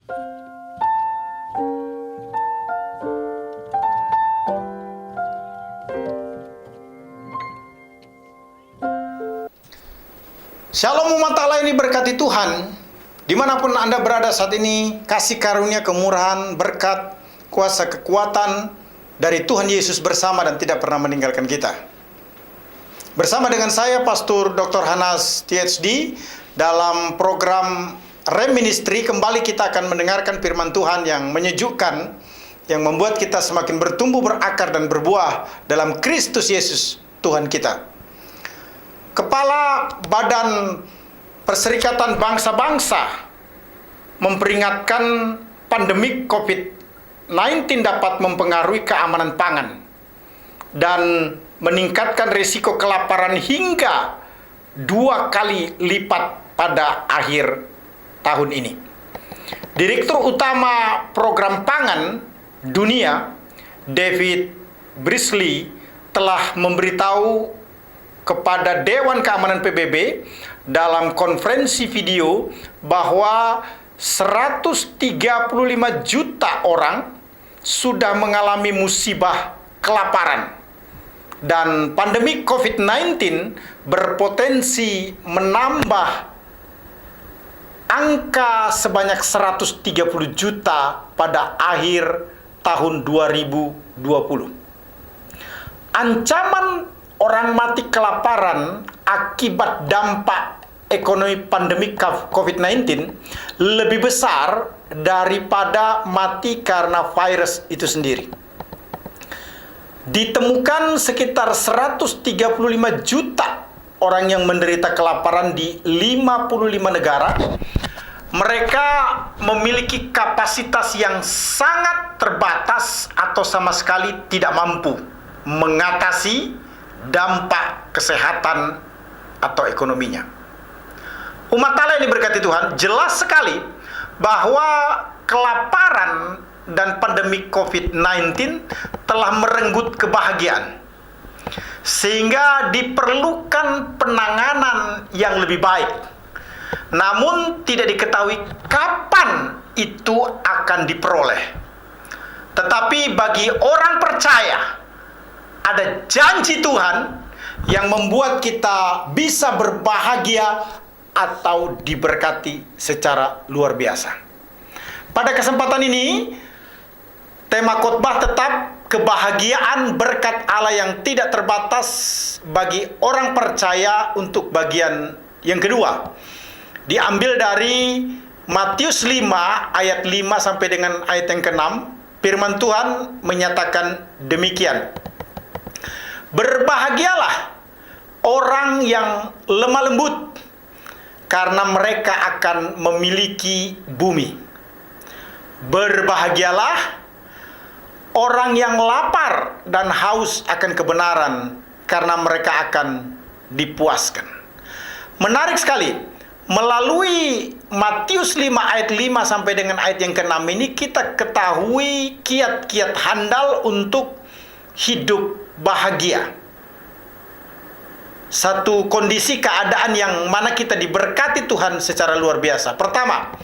Shalom umat Allah ini berkati Tuhan. Dimanapun Anda berada saat ini, kasih karunia, kemurahan, berkat, kuasa, kekuatan dari Tuhan Yesus bersama dan tidak pernah meninggalkan kita. Bersama dengan saya, Pastor Dr. Hanas THD, dalam program Rem Ministry, kembali kita akan mendengarkan firman Tuhan yang menyejukkan, yang membuat kita semakin bertumbuh, berakar, dan berbuah dalam Kristus Yesus, Tuhan kita. Kepala Badan Perserikatan Bangsa-Bangsa memperingatkan pandemi COVID-19 dapat mempengaruhi keamanan pangan dan meningkatkan risiko kelaparan hingga 2 kali lipat pada akhir tahun ini. Direktur Utama Program Pangan Dunia, David Beasley, telah memberitahu kepada Dewan Keamanan PBB dalam konferensi video bahwa 135 juta orang sudah mengalami musibah kelaparan dan pandemi COVID-19 berpotensi menambah angka sebanyak 130 juta pada akhir tahun 2020. Ancaman orang mati kelaparan akibat dampak ekonomi pandemi COVID-19 lebih besar daripada mati karena virus itu sendiri. Ditemukan sekitar 135 juta orang yang menderita kelaparan di 55 negara. Mereka memiliki kapasitas yang sangat terbatas atau sama sekali tidak mampu mengatasi dampak kesehatan atau ekonominya. Umat Allah yang diberkati Tuhan, jelas sekali bahwa kelaparan dan pandemi COVID-19 telah merenggut kebahagiaan, sehingga diperlukan penanganan yang lebih baik. Namun tidak diketahui kapan itu akan diperoleh. Tetapi bagi orang percaya, ada janji Tuhan yang membuat kita bisa berbahagia atau diberkati secara luar biasa. Pada kesempatan ini, tema khotbah tetap kebahagiaan berkat Allah yang tidak terbatas bagi orang percaya untuk bagian yang kedua. Diambil dari Matius 5 ayat 5 sampai dengan ayat yang ke-6. Firman Tuhan menyatakan demikian. Berbahagialah orang yang lemah lembut, karena mereka akan memiliki bumi. Berbahagialah orang yang lapar dan haus akan kebenaran, karena mereka akan dipuaskan. Menarik sekali, melalui Matius 5 ayat 5 sampai dengan ayat yang ke-6 ini kita ketahui kiat-kiat handal untuk hidup bahagia. Satu kondisi keadaan yang mana kita diberkati Tuhan secara luar biasa. Pertama,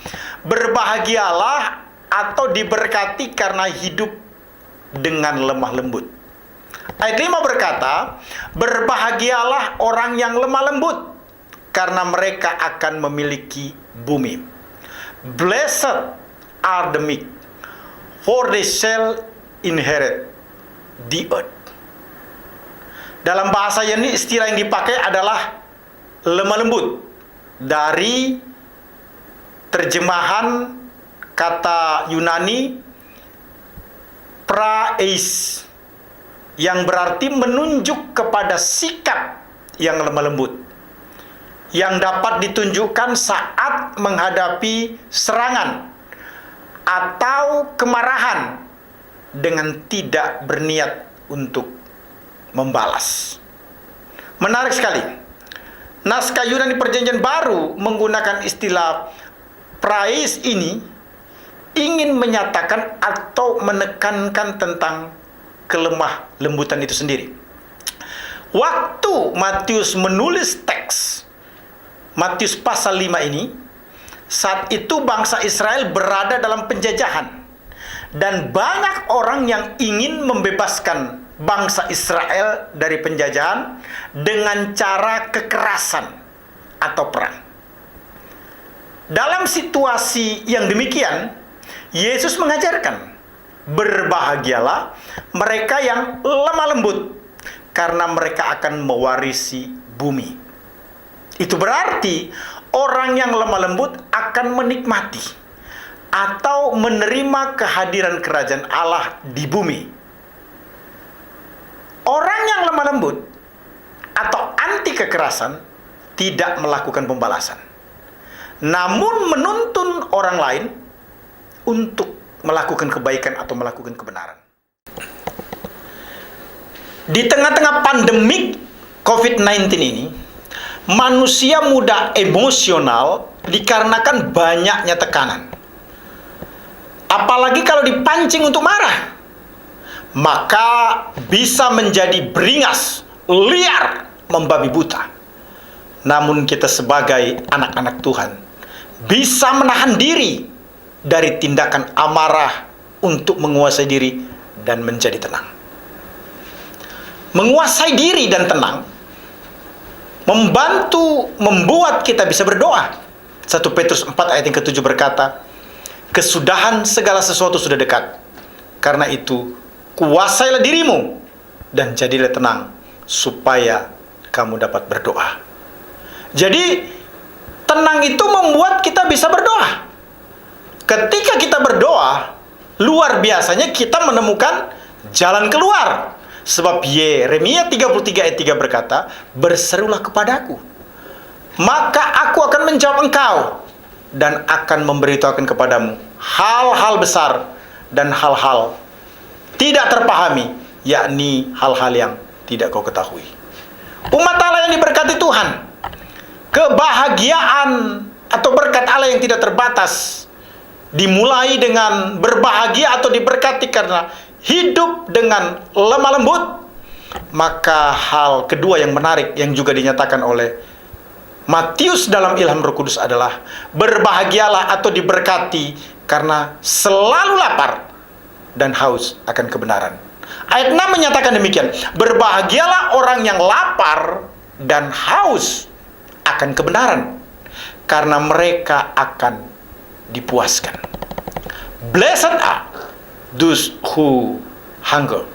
berbahagialah atau diberkati karena hidup dengan lemah lembut. Ayat 5 berkata, berbahagialah orang yang lemah lembut, karena mereka akan memiliki bumi. Blessed are the meek, for they shall inherit the earth. Dalam bahasa ini istilah yang dipakai adalah lemah lembut. Dari terjemahan kata Yunani praeis, yang berarti menunjuk kepada sikap yang lemah lembut, yang dapat ditunjukkan saat menghadapi serangan atau kemarahan dengan tidak berniat untuk membalas. Menarik sekali. Naskah Yunani Perjanjian Baru menggunakan istilah praeis ini ingin menyatakan atau menekankan tentang kelemah lembutan itu sendiri. Waktu Matius menulis teks Matius pasal 5 ini, Saat itu bangsa Israel berada dalam penjajahan. Dan banyak orang yang ingin membebaskan bangsa Israel dari penjajahan dengan cara kekerasan atau perang. Dalam situasi yang demikian, Yesus mengajarkan, berbahagialah mereka yang lemah lembut, karena mereka akan mewarisi bumi. Itu berarti orang yang lemah lembut akan menikmati atau menerima kehadiran kerajaan Allah di bumi. Orang yang lemah lembut atau anti kekerasan tidak melakukan pembalasan, namun menuntun orang lain untuk melakukan kebaikan atau melakukan kebenaran. Di tengah-tengah pandemik COVID-19 ini, manusia mudah emosional dikarenakan banyaknya tekanan. Apalagi kalau dipancing untuk marah, maka bisa menjadi beringas, liar, membabi buta. Namun kita sebagai anak-anak Tuhan bisa menahan diri dari tindakan amarah untuk menguasai diri dan menjadi tenang. Menguasai diri dan tenang membuat kita bisa berdoa. 1 Petrus 4 ayat yang ke-7 berkata, kesudahan segala sesuatu sudah dekat. Karena itu, kuasailah dirimu dan jadilah tenang, supaya kamu dapat berdoa. Jadi, tenang itu membuat kita bisa berdoa. Ketika kita berdoa, luar biasanya kita menemukan jalan keluar. Sebab Yeremia 33 ayat 3 berkata, berserulah kepadaku, maka aku akan menjawab engkau, dan akan memberitahukan kepadamu hal-hal besar dan hal-hal tidak terpahami, yakni hal-hal yang tidak kau ketahui. Umat Allah yang diberkati Tuhan, kebahagiaan atau berkat Allah yang tidak terbatas dimulai dengan berbahagia atau diberkati karena hidup dengan lemah lembut. Maka hal kedua yang menarik yang juga dinyatakan oleh Matius dalam ilham Roh Kudus adalah berbahagialah atau diberkati karena selalu lapar dan haus akan kebenaran. Ayat 6 menyatakan demikian, berbahagialah orang yang lapar dan haus akan kebenaran, karena mereka akan dipuaskan. Blessed are those who hunger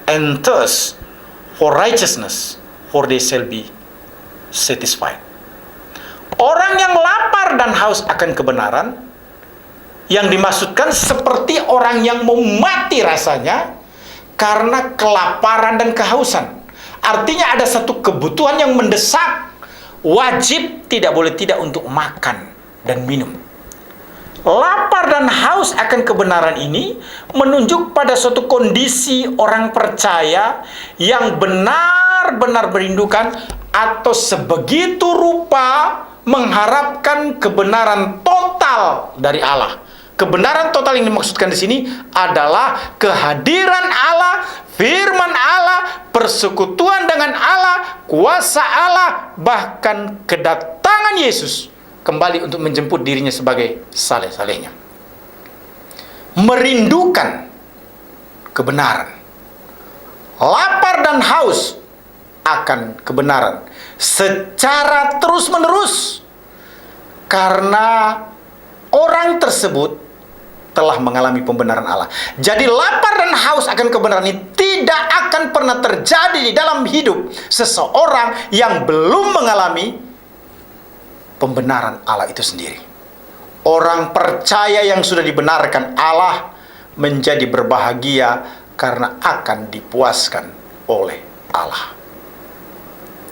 and thirst for righteousness, for they shall be satisfied. Orang yang lapar dan haus akan kebenaran, yang dimaksudkan seperti orang yang mau mati rasanya karena kelaparan dan kehausan. Artinya ada satu kebutuhan yang mendesak, wajib tidak boleh tidak untuk makan dan minum. Lapar dan haus akan kebenaran ini menunjuk pada suatu kondisi orang percaya yang benar-benar merindukan atau sebegitu rupa mengharapkan kebenaran total dari Allah. Kebenaran total yang dimaksudkan di sini adalah kehadiran Allah, firman Allah, persekutuan dengan Allah, kuasa Allah, bahkan kedatangan Yesus kembali untuk menjemput dirinya sebagai saleh-salehnya. Merindukan kebenaran, lapar dan haus akan kebenaran secara terus-menerus, karena orang tersebut telah mengalami pembenaran Allah. Jadi lapar dan haus akan kebenaran ini tidak akan pernah terjadi di dalam hidup seseorang yang belum mengalami pembenaran Allah itu sendiri. Orang percaya yang sudah dibenarkan Allah menjadi berbahagia karena akan dipuaskan oleh Allah.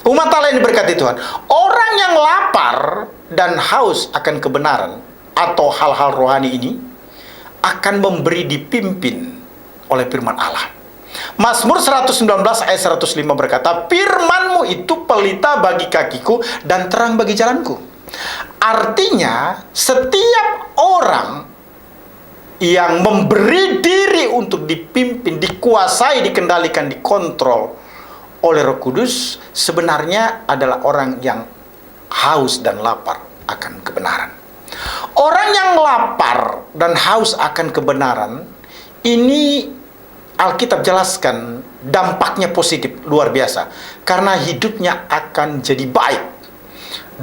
Umat Allah yang diberkati Tuhan, orang yang lapar dan haus akan kebenaran atau hal-hal rohani ini akan memberi dipimpin oleh firman Allah. Mazmur 119 ayat 105 berkata, firman-Mu itu pelita bagi kakiku dan terang bagi jalanku. Artinya, setiap orang yang memberi diri untuk dipimpin, dikuasai, dikendalikan, dikontrol oleh Roh Kudus sebenarnya adalah orang yang haus dan lapar akan kebenaran. Orang yang lapar dan haus akan kebenaran, ini Alkitab jelaskan dampaknya positif, luar biasa. Karena hidupnya akan jadi baik.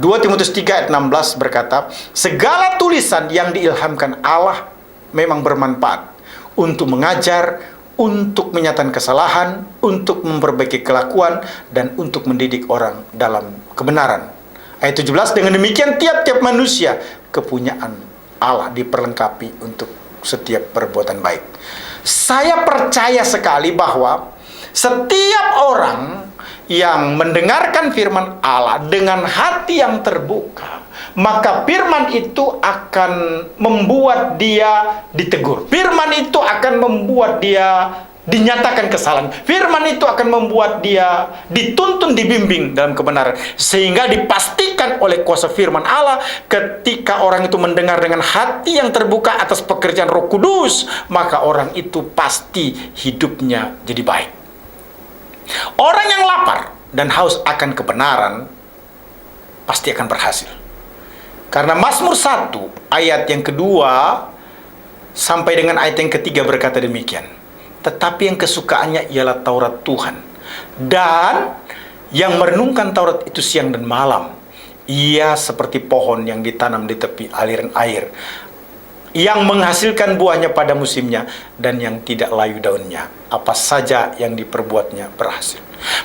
2 Timotius 3 ayat 16 berkata, segala tulisan yang diilhamkan Allah memang bermanfaat untuk mengajar, untuk menyatakan kesalahan, untuk memperbaiki kelakuan, dan untuk mendidik orang dalam kebenaran. Ayat 17, dengan demikian tiap-tiap manusia kepunyaan Allah diperlengkapi untuk setiap perbuatan baik. Saya percaya sekali bahwa setiap orang yang mendengarkan firman Allah dengan hati yang terbuka, maka firman itu akan membuat dia ditegur. Firman itu akan membuat dia dinyatakan kesalahan. Firman itu akan membuat dia dituntun, dibimbing dalam kebenaran. Sehingga dipastikan oleh kuasa firman Allah, ketika orang itu mendengar dengan hati yang terbuka atas pekerjaan Roh Kudus, maka orang itu pasti hidupnya jadi baik. Orang yang lapar dan haus akan kebenaran pasti akan berhasil. Karena Mazmur 1 ayat yang kedua sampai dengan ayat yang ketiga berkata demikian. Tetapi yang kesukaannya ialah Taurat Tuhan, dan yang merenungkan Taurat itu siang dan malam. Ia seperti pohon yang ditanam di tepi aliran air, yang menghasilkan buahnya pada musimnya, dan yang tidak layu daunnya. Apa saja yang diperbuatnya berhasil.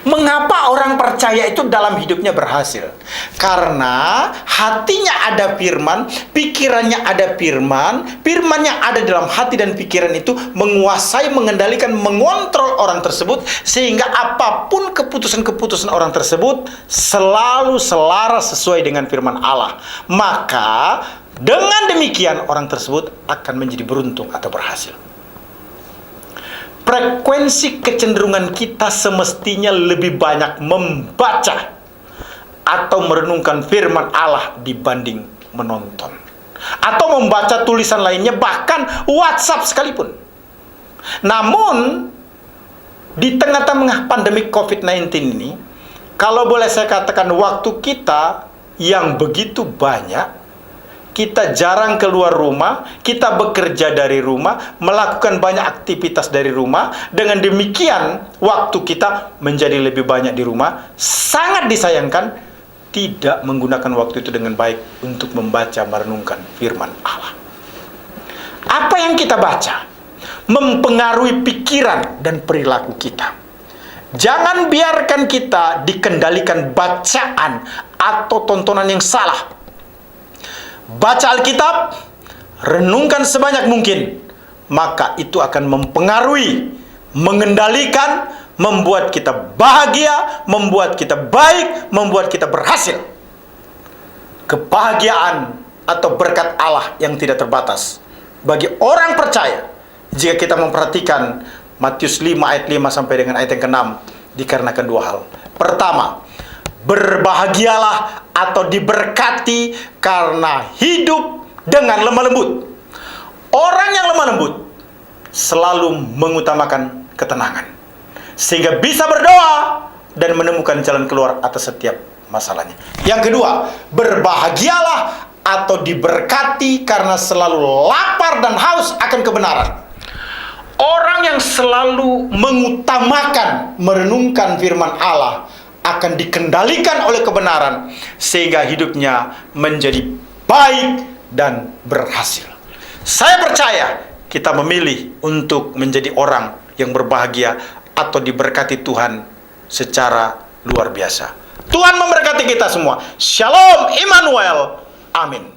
Mengapa orang percaya itu dalam hidupnya berhasil? Karena hatinya ada firman, pikirannya ada firman, firman yang ada dalam hati dan pikiran itu menguasai, mengendalikan, mengontrol orang tersebut, sehingga apapun keputusan-keputusan orang tersebut selalu selaras sesuai dengan firman Allah. Maka dengan demikian orang tersebut akan menjadi beruntung atau berhasil. Frekuensi kecenderungan kita semestinya lebih banyak membaca atau merenungkan firman Allah dibanding menonton atau membaca tulisan lainnya, bahkan WhatsApp sekalipun. Namun di tengah-tengah pandemi COVID-19 ini, kalau boleh saya katakan, waktu kita yang begitu banyak, kita jarang keluar rumah, kita bekerja dari rumah, melakukan banyak aktivitas dari rumah. Dengan demikian, waktu kita menjadi lebih banyak di rumah. Sangat disayangkan, tidak menggunakan waktu itu dengan baik untuk membaca, merenungkan firman Allah. Apa yang kita baca mempengaruhi pikiran dan perilaku kita. Jangan biarkan kita dikendalikan bacaan atau tontonan yang salah. Baca Alkitab, renungkan sebanyak mungkin, maka itu akan mempengaruhi, mengendalikan, membuat kita bahagia, membuat kita baik, membuat kita berhasil. Kebahagiaan atau berkat Allah yang tidak terbatas bagi orang percaya, jika kita memperhatikan Matius 5 ayat 5 sampai dengan ayat yang ke-6, dikarenakan dua hal. Pertama, berbahagialah atau diberkati karena hidup dengan lemah lembut. Orang yang lemah lembut selalu mengutamakan ketenangan, sehingga bisa berdoa dan menemukan jalan keluar atas setiap masalahnya. Yang kedua, berbahagialah atau diberkati karena selalu lapar dan haus akan kebenaran. Orang yang selalu mengutamakan merenungkan firman Allah akan dikendalikan oleh kebenaran, sehingga hidupnya menjadi baik dan berhasil. Saya percaya kita memilih untuk menjadi orang yang berbahagia atau diberkati Tuhan secara luar biasa. Tuhan memberkati kita semua. Shalom Immanuel. Amin.